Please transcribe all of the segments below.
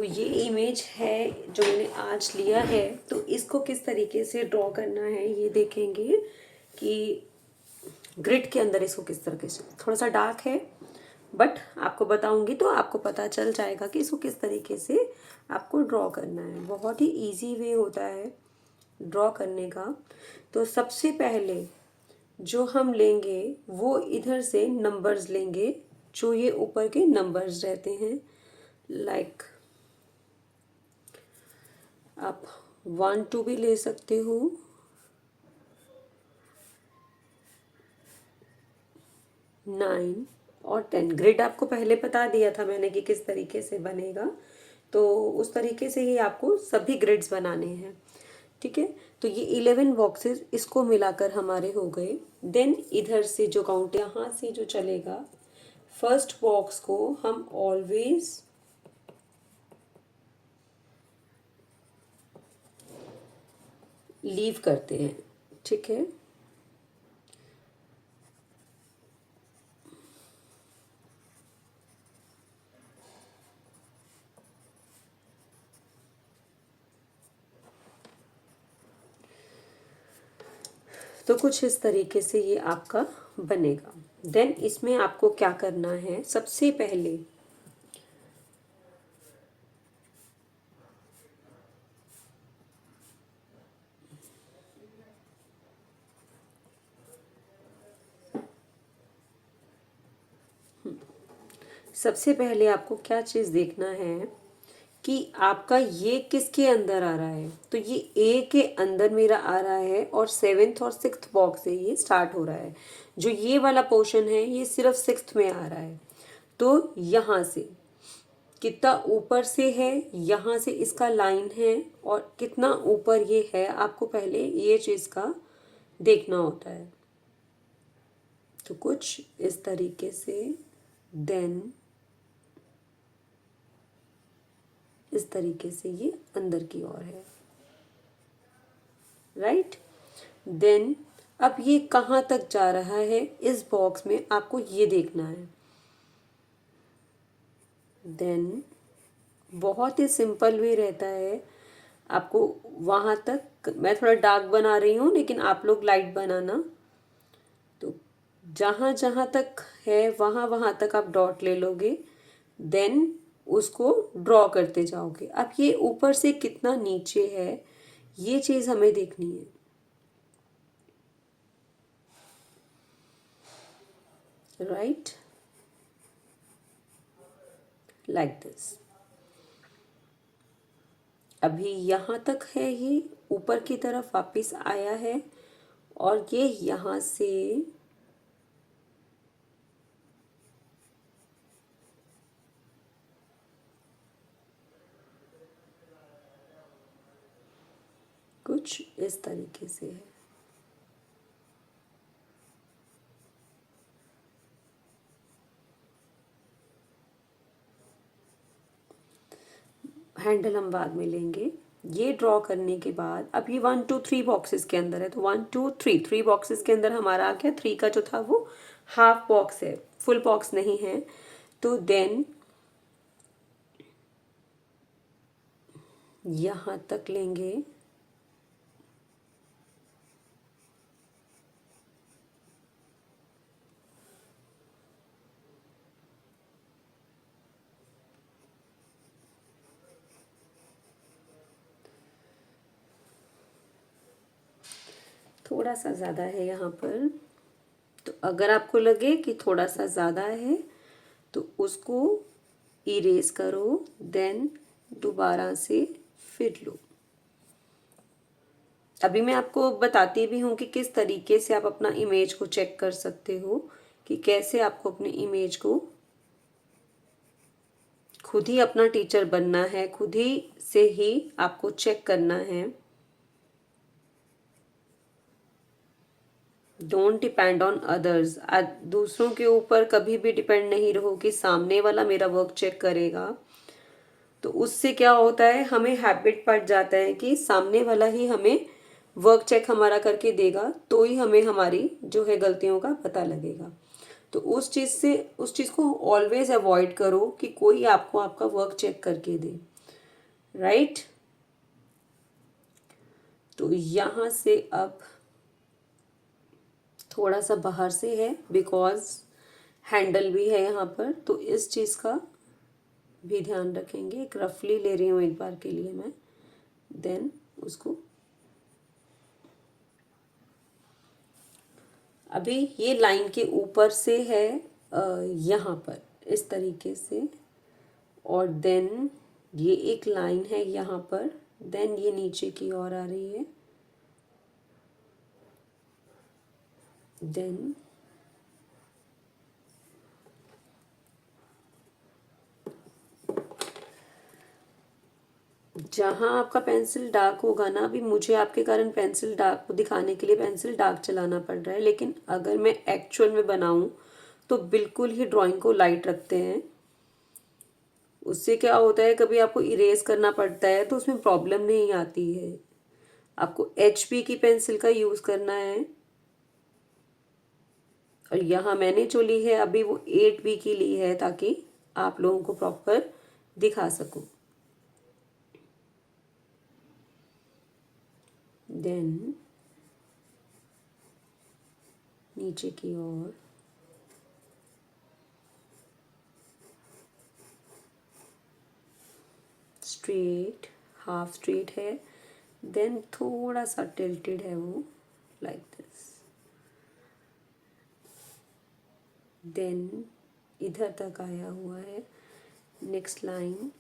तो ये इमेज है जो मैंने आज लिया है, तो इसको किस तरीके से ड्रॉ करना है ये देखेंगे कि ग्रिड के अंदर इसको किस तरीके से, थोड़ा सा डार्क है बट आपको बताऊंगी तो आपको पता चल जाएगा कि इसको किस तरीके से आपको ड्रॉ करना है। बहुत ही इजी वे होता है ड्रॉ करने का। तो सबसे पहले जो हम लेंगे वो इधर से नंबर्स लेंगे, जो ये ऊपर के नंबर्स रहते हैं। लाइक आप 1 2 भी ले सकते हो, 9 और 10। ग्रिड आपको पहले बता दिया था मैंने कि किस तरीके से बनेगा, तो उस तरीके से ही आपको सभी ग्रिड्स बनाने हैं। ठीक है, तो ये 11 बॉक्सेस इसको मिलाकर हमारे हो गए। देन इधर से जो काउंट यहाँ से जो चलेगा, फर्स्ट बॉक्स को हम ऑलवेज लीव करते हैं। ठीक है, तो कुछ इस तरीके से ये आपका बनेगा। देन इसमें आपको क्या करना है, सबसे पहले आपको क्या चीज़ देखना है कि आपका ये किसके अंदर आ रहा है। तो ये ए के अंदर मेरा आ रहा है और 7th और 6th बॉक्स से ये स्टार्ट हो रहा है। जो ये वाला पोर्शन है ये सिर्फ 6th में आ रहा है। तो यहाँ से कितना ऊपर से है, यहाँ से इसका लाइन है और कितना ऊपर ये है, आपको पहले ये चीज़ का देखना होता है। तो कुछ इस तरीके से, देन इस तरीके से ये अंदर की ओर है। राइट, देन अब ये कहाँ तक जा रहा है इस बॉक्स में आपको ये देखना है। देन बहुत ही सिंपल वे रहता है, आपको वहाँ तक, मैं थोड़ा डार्क बना रही हूँ लेकिन आप लोग लाइट बनाना। तो जहाँ जहाँ तक है वहाँ वहाँ तक आप डॉट ले लोगे, देन उसको ड्रॉ करते जाओगे। अब ये ऊपर से कितना नीचे है ये चीज़ हमें देखनी है। Right, like this. अभी यहाँ तक है, ये ऊपर की तरफ वापस आया है और ये यहाँ से कुछ इस तरीके से है। हैंडल हम बाद में लेंगे। ये ड्रॉ करने के बाद अब ये 1 2 3 बॉक्सेस के अंदर है, तो 1 2 3 बॉक्सेस के अंदर हमारा आ गया। 3 का जो था वो हाफ बॉक्स है, फुल बॉक्स नहीं है। तो देन यहाँ तक लेंगे, थोड़ा सा ज़्यादा है यहाँ पर। तो अगर आपको लगे कि थोड़ा सा ज़्यादा है तो उसको इरेज करो, देन दोबारा से फिर लो। अभी मैं आपको बताती भी हूँ कि किस तरीके से आप अपना इमेज को चेक कर सकते हो, कि कैसे आपको अपने इमेज को खुद ही अपना टीचर बनना है, खुद ही से ही आपको चेक करना है। Don't depend on others. दूसरों के ऊपर कभी भी डिपेंड नहीं रहो कि सामने वाला मेरा वर्क चेक करेगा। तो उससे क्या होता है, हमें हैबिट पड़ जाता है कि सामने वाला ही हमें वर्क चेक हमारा करके देगा, तो ही हमें हमारी जो है गलतियों का पता लगेगा। तो उस चीज़ को ऑलवेज अवॉइड करो कि कोई आपको आपका वर्क चेक करके दे। राइट। तो यहाँ से अब थोड़ा सा बाहर से है बिकॉज हैंडल भी है यहाँ पर, तो इस चीज़ का भी ध्यान रखेंगे। एक रफली ले रही हूँ एक बार के लिए मैं, देन उसको अभी ये लाइन के ऊपर से है यहाँ पर इस तरीके से, और देन ये एक लाइन है यहाँ पर, देन ये नीचे की ओर आ रही है, देन जहाँ आपका पेंसिल डार्क होगा ना, अभी मुझे आपके कारण पेंसिल डार्क को दिखाने के लिए पेंसिल डार्क चलाना पड़ रहा है, लेकिन अगर मैं एक्चुअल में बनाऊं तो बिल्कुल ही ड्राइंग को लाइट रखते हैं। उससे क्या होता है, कभी आपको इरेज करना पड़ता है तो उसमें प्रॉब्लम नहीं आती है। आपको HP की पेंसिल का यूज़ करना है, और यहाँ मैंने जो ली है अभी वो 8B की ली है ताकि आप लोगों को प्रॉपर दिखा सकूं। देन नीचे की ओर स्ट्रेट, हाफ स्ट्रेट है, देन थोड़ा सा टिल्टेड है वो, लाइक दिस, देन इधर तक आया हुआ है। नेक्स्ट लाइन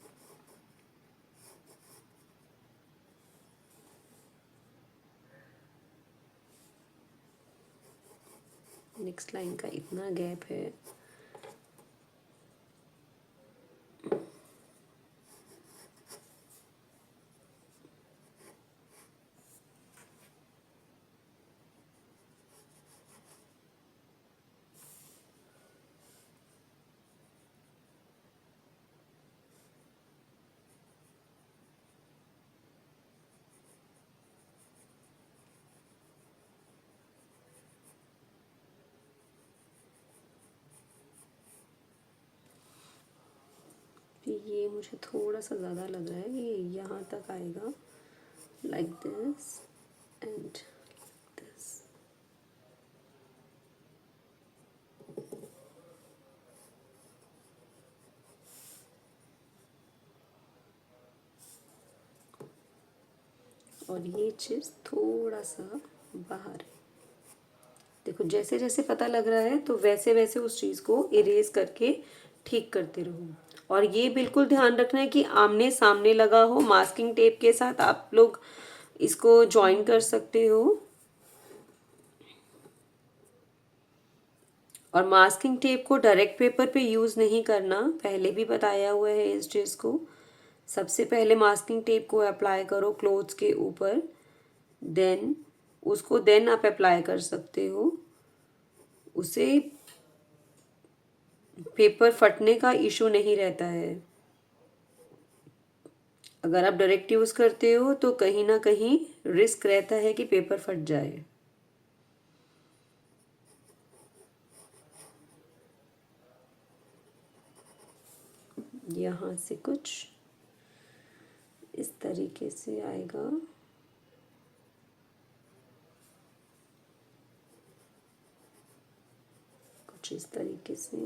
नेक्स्ट लाइन का इतना गैप है, ये मुझे थोड़ा सा ज़्यादा लग रहा है, ये यहाँ तक आएगा, लाइक दिस एंड दिस। और ये चीज़ थोड़ा सा बाहर है। देखो जैसे जैसे पता लग रहा है तो वैसे वैसे उस चीज़ को इरेज करके ठीक करते रहो। और ये बिल्कुल ध्यान रखना है कि आमने सामने लगा हो। मास्किंग टेप के साथ आप लोग इसको ज्वाइन कर सकते हो, और मास्किंग टेप को डायरेक्ट पेपर पे यूज़ नहीं करना, पहले भी बताया हुआ है इस चीज़ को। सबसे पहले मास्किंग टेप को अप्लाई करो क्लोथ्स के ऊपर, देन उसको देन आप अप्लाई कर सकते हो। उसे पेपर फटने का इशू नहीं रहता है। अगर आप डायरेक्ट यूज़ करते हो तो कहीं ना कहीं रिस्क रहता है कि पेपर फट जाए। यहाँ से कुछ इस तरीके से आएगा, कुछ इस तरीके से,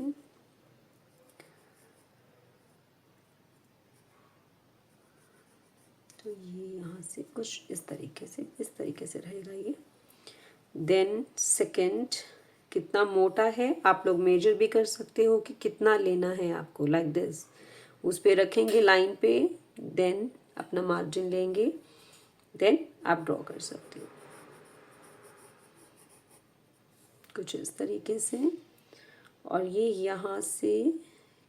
तो ये यहाँ से कुछ इस तरीके से रहेगा ये। देन सेकंड, कितना मोटा है आप लोग मेजर भी कर सकते हो कि कितना लेना है आपको, लाइक दिस। उस पे रखेंगे लाइन पे, देन अपना मार्जिन लेंगे, देन आप ड्रॉ कर सकते हो कुछ इस तरीके से। और ये यहाँ से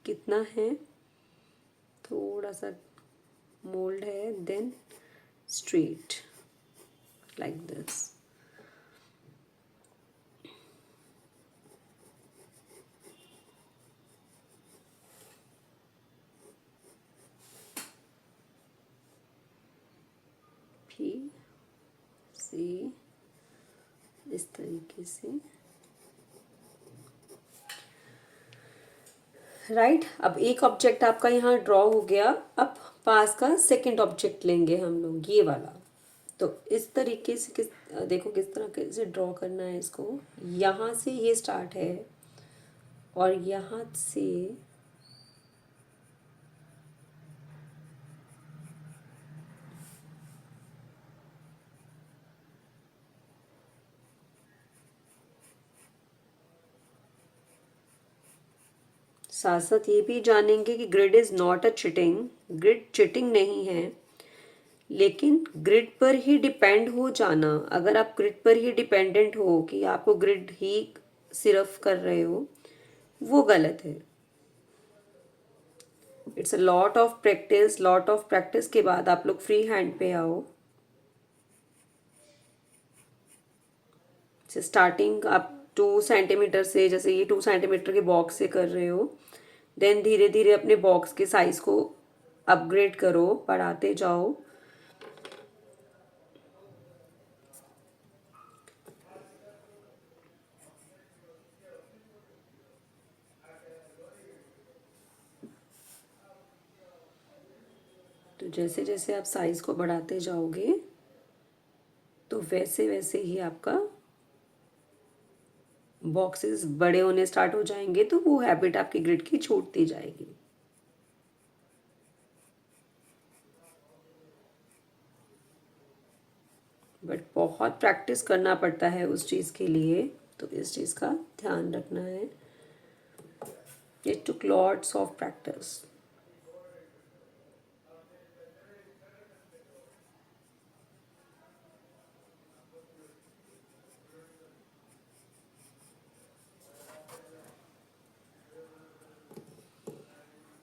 कितना है, थोड़ा सा मोल्ड है, देन स्ट्रेट लाइक दिस। फिर से इस तरीके से राइट। अब एक ऑब्जेक्ट आपका यहाँ ड्रॉ हो गया। अब पास का सेकंड ऑब्जेक्ट लेंगे हम लोग, ये वाला। तो इस तरीके से देखो किस तरह से ड्रॉ करना है इसको। यहाँ से ये स्टार्ट है और यहाँ से साथ साथ ये भी जानेंगे कि grid is not a cheating. Grid cheating नहीं है, लेकिन ग्रिड पर ही डिपेंड हो जाना, अगर आप ग्रिड पर ही डिपेंडेंट हो कि आपको ग्रिड ही सिर्फ कर रहे हो, वो गलत है। It's a lot of practice. Lot of practice के बाद आप लोग फ्री हैंड पे आओ। स्टार्टिंग आप 2 सेंटीमीटर से, जैसे ये 2 सेंटीमीटर के बॉक्स से कर रहे हो, देन धीरे धीरे अपने बॉक्स के साइज को अपग्रेड करो, बढ़ाते जाओ। तो जैसे जैसे आप साइज को बढ़ाते जाओगे तो वैसे वैसे ही आपका बॉक्सेस बड़े होने स्टार्ट हो जाएंगे, तो वो हैबिट आपकी ग्रिड की छूटती जाएगी। बट बहुत प्रैक्टिस करना पड़ता है उस चीज़ के लिए, तो इस चीज़ का ध्यान रखना है। It took lots of practice.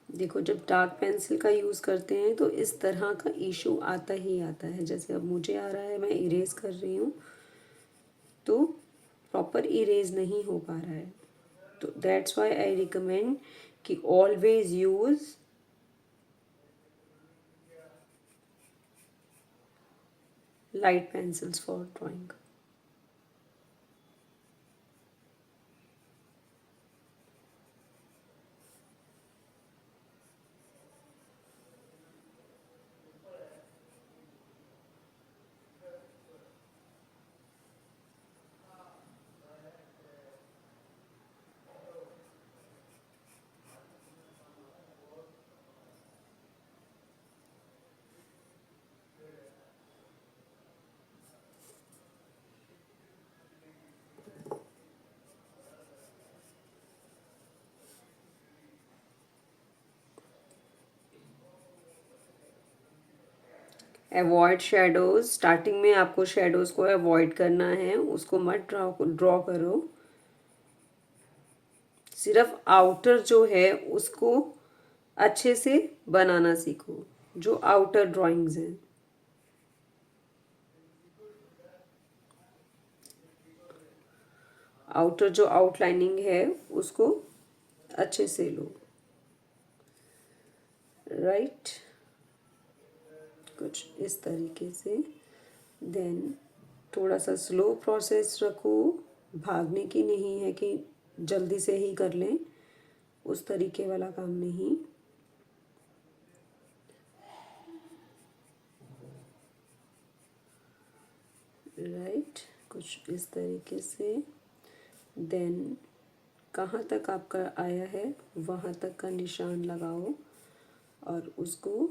देखो जब डार्क पेंसिल का यूज़ करते हैं तो इस तरह का इशू आता ही आता है। जैसे अब मुझे आ रहा है, मैं इरेज कर रही हूँ तो प्रॉपर इरेज नहीं हो पा रहा है। तो दैट्स वाई आई रिकमेंड कि always use light pencils for drawing. Avoid shadows. Starting में आपको शेडोज को अवॉइड करना है, उसको मत ड्रॉ करो। सिर्फ आउटर जो है उसको अच्छे से बनाना सीखो, जो आउटर ड्राइंग्स हैं। आउटर जो आउटलाइनिंग है उसको अच्छे से लो। राइट। कुछ इस तरीके से। देन थोड़ा सा स्लो प्रोसेस रखो। भागने की नहीं है कि जल्दी से ही कर लें, उस तरीके वाला काम नहीं। राइट। कुछ इस तरीके से। देन कहाँ तक आपका आया है वहाँ तक का निशान लगाओ और उसको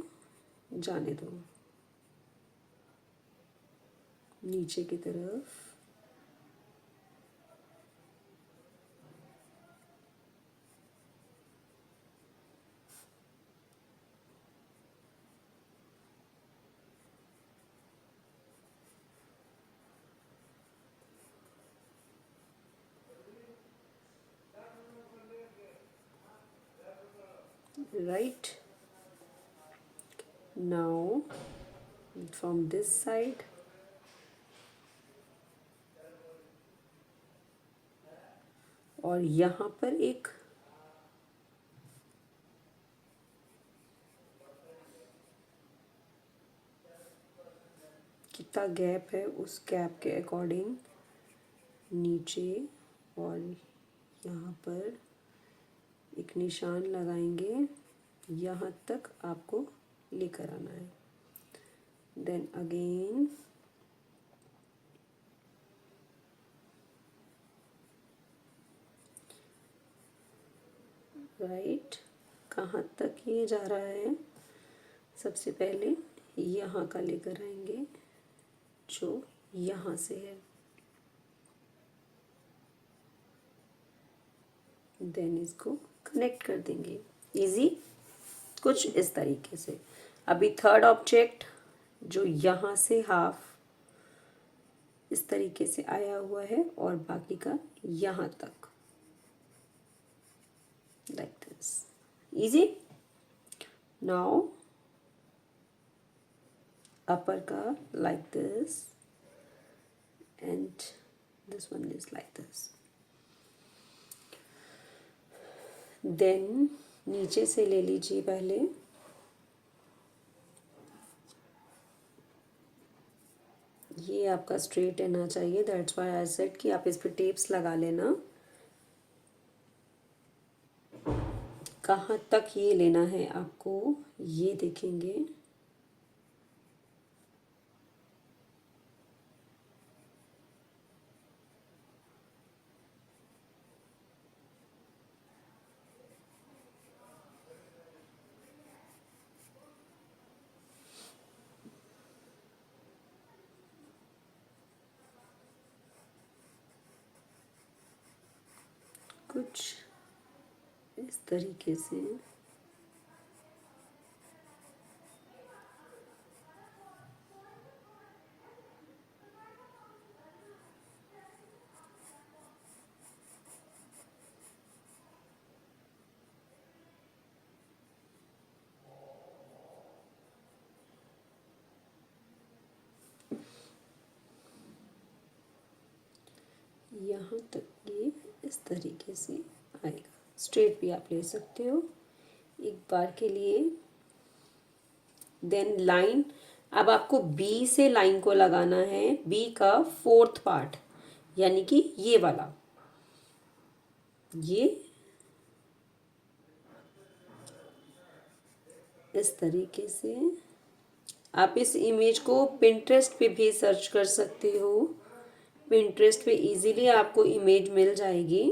जाने दो नीचे की तरफ। Right. Now from this side और यहाँ पर एक कितना गैप है, उस गैप के अकॉर्डिंग नीचे और यहाँ पर एक निशान लगाएंगे, यहाँ तक आपको लेकर आना है। देन अगेन राइट, कहाँ तक ये जा रहा है, सबसे पहले यहाँ का लेकर आएंगे जो यहाँ से है, देन इसको कनेक्ट कर देंगे। इजी, कुछ इस तरीके से। अभी थर्ड ऑब्जेक्ट जो यहाँ से हाफ इस तरीके से आया हुआ है और बाकी का यहाँ तक, like this. Easy. Now upper का like this and this one is like this. Then नीचे से ले लीजिए पहले, ये आपका स्ट्रेट रहना चाहिए, दैट्स व्हाई आई सेड कि आप इस पे टेप्स लगा लेना। कहाँ तक ये लेना है आपको, ये देखेंगे। कुछ इस तरीके से यहाँ तक ये इस तरीके से आएगा। स्ट्रेट भी आप ले सकते हो एक बार के लिए। देन लाइन, अब आपको बी से लाइन को लगाना है, बी का फोर्थ पार्ट, यानी कि ये वाला, ये इस तरीके से। आप इस इमेज को पिंटरेस्ट पे भी सर्च कर सकते हो, पिंटरेस्ट पे इजीली आपको इमेज मिल जाएगी।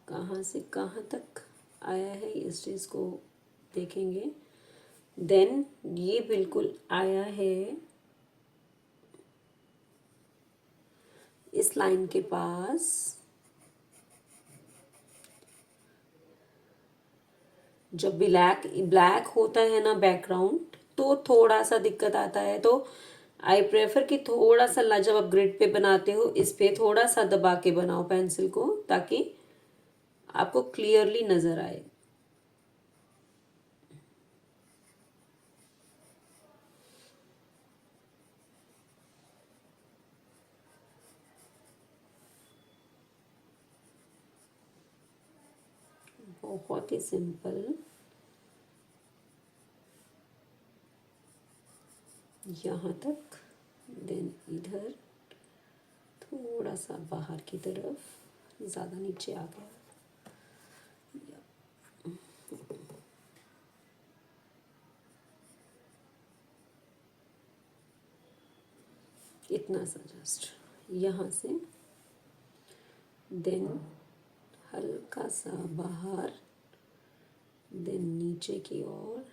कहाँ से कहाँ तक आया है इस चीज़ को देखेंगे। देन ये बिल्कुल आया है इस लाइन के पास, जब ब्लैक ब्लैक होता है ना बैकग्राउंड, तो थोड़ा सा दिक्कत आता है। तो आई प्रेफर कि थोड़ा सा जब आप ग्रिड पे बनाते हो, इस पे थोड़ा सा दबा के बनाओ पेंसिल को, ताकि आपको क्लियरली नजर आए। बहुत ही सिंपल। यहाँ तक, देन इधर थोड़ा सा बाहर की तरफ, ज़्यादा नीचे आ गया। इतना सा जस्ट यहाँ से, देन हल्का सा बाहर, देन नीचे की ओर,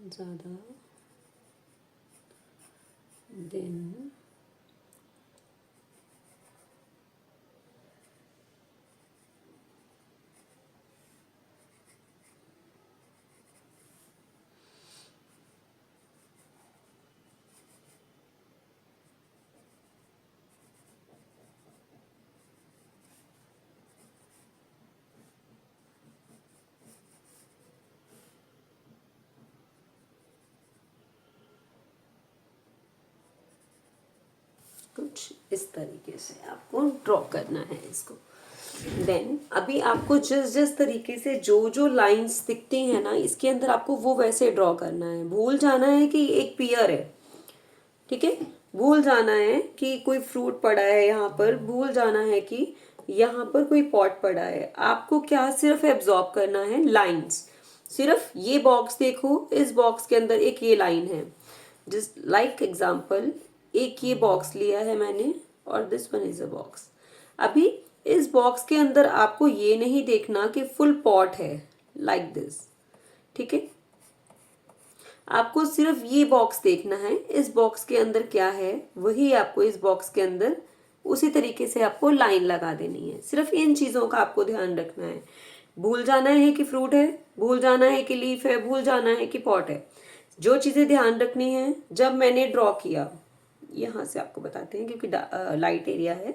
ज़्यादा, देन कुछ इस तरीके से आपको ड्रॉ करना है इसको। देन अभी आपको जिस जिस तरीके से जो जो लाइंस दिखती हैं ना, इसके अंदर आपको वो वैसे ड्रॉ करना है। भूल जाना है कि एक पियर है, ठीक है। भूल जाना है कि कोई फ्रूट पड़ा है यहाँ पर, भूल जाना है कि यहाँ पर कोई पॉट पड़ा है। आपको क्या सिर्फ एब्जॉर्ब करना है लाइंस। सिर्फ ये बॉक्स देखो, इस बॉक्स के अंदर एक ये लाइन है। जस्ट लाइक एग्जाम्पल, एक ये बॉक्स लिया है मैंने और this one is a box. अभी इस बॉक्स के अंदर आपको ये नहीं देखना कि फुल पॉट है, लाइक दिस, ठीक है। आपको सिर्फ ये बॉक्स देखना है, इस बॉक्स के अंदर क्या है वही आपको इस बॉक्स के अंदर उसी तरीके से आपको लाइन लगा देनी है। सिर्फ इन चीजों का आपको ध्यान रखना है। भूल जाना है कि फ्रूट है, भूल जाना है कि लीफ है, भूल जाना है कि पॉट है। जो चीजें ध्यान रखनी है, जब मैंने ड्रॉ किया, यहाँ से आपको बताते हैं क्योंकि लाइट एरिया है।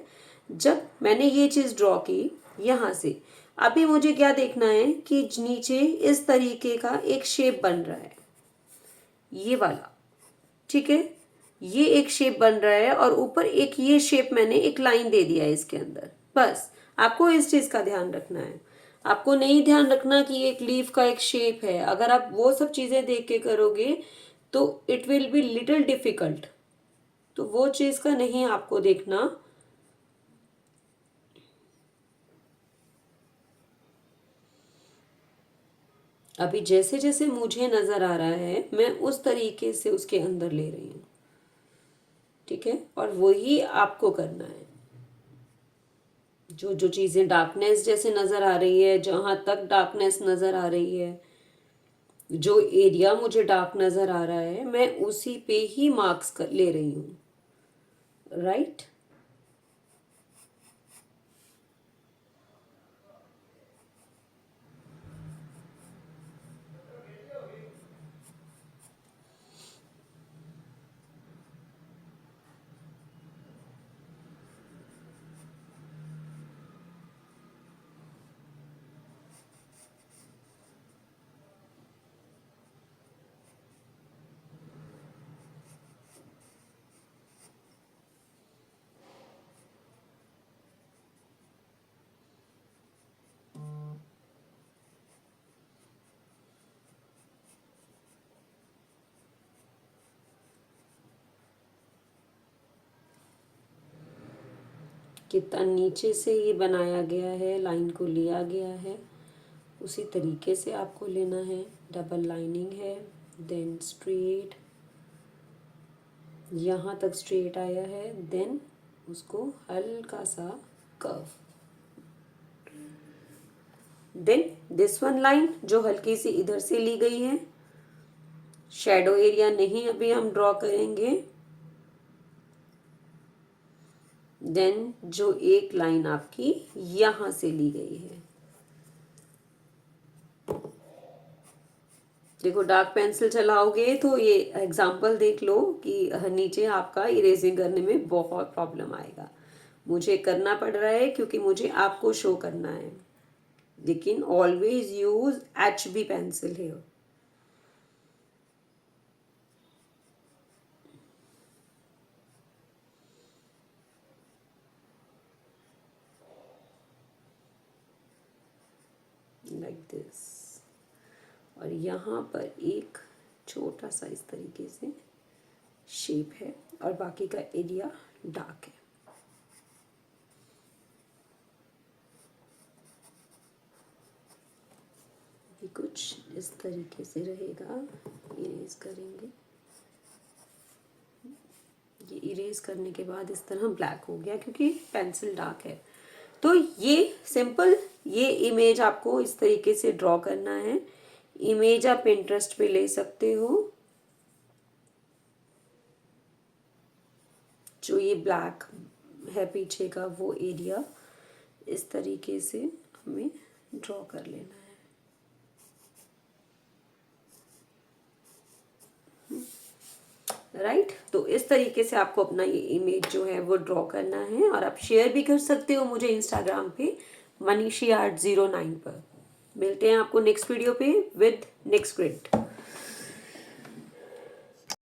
जब मैंने ये चीज ड्रॉ की यहाँ से, अभी मुझे क्या देखना है कि नीचे इस तरीके का एक शेप बन रहा है, ये वाला, ठीक है। ये एक शेप बन रहा है और ऊपर एक ये शेप मैंने एक लाइन दे दिया है इसके अंदर। बस आपको इस चीज का ध्यान रखना है। आपको नहीं ध्यान रखना कि एक लीफ का एक शेप है। अगर आप वो सब चीजें देख के करोगे तो it will be little difficult. तो वो चीज का नहीं आपको देखना। अभी जैसे जैसे मुझे नजर आ रहा है मैं उस तरीके से उसके अंदर ले रही हूँ, ठीक है। और वही आपको करना है। जो जो चीजें डार्कनेस जैसे नजर आ रही है, जहां तक डार्कनेस नजर आ रही है, जो एरिया मुझे डार्क नजर आ रहा है, मैं उसी पे ही मार्क्स कर ले रही हूँ, राइट। कितना नीचे से ये बनाया गया है, लाइन को लिया गया है, उसी तरीके से आपको लेना है। डबल लाइनिंग है, देन स्ट्रेट, यहाँ तक स्ट्रेट आया है, देन उसको हल्का सा curve, then this one line जो हल्की सी इधर से ली गई है। शैडो एरिया नहीं अभी हम ड्रॉ करेंगे। देन जो एक लाइन आपकी यहां से ली गई है, देखो डार्क पेंसिल चलाओगे तो ये एग्जांपल देख लो कि नीचे आपका इरेजिंग करने में बहुत प्रॉब्लम आएगा। मुझे करना पड़ रहा है क्योंकि मुझे आपको शो करना है, लेकिन ऑलवेज यूज HB पेंसिल है। Like this. और यहाँ पर एक छोटा सा इस तरीके से शेप है और बाकी का एरिया डार्क है। ये कुछ इस तरीके से रहेगा। इरेज करेंगे, ये इरेज करने के बाद इस तरह ब्लैक हो गया क्योंकि पेंसिल डार्क है। तो ये सिंपल, ये इमेज आपको इस तरीके से ड्रॉ करना है। इमेज आप पिंटरेस्ट पे ले सकते हो। जो ये ब्लैक है पीछे का वो एरिया इस तरीके से हमें ड्रॉ कर लेना है। राइट तो इस तरीके से आपको अपना ये इमेज जो है वो ड्रॉ करना है और आप शेयर भी कर सकते हो मुझे इंस्टाग्राम पे Manishi Art 09 पर। मिलते हैं आपको नेक्स्ट वीडियो पे विद नेक्स्ट ग्रिड।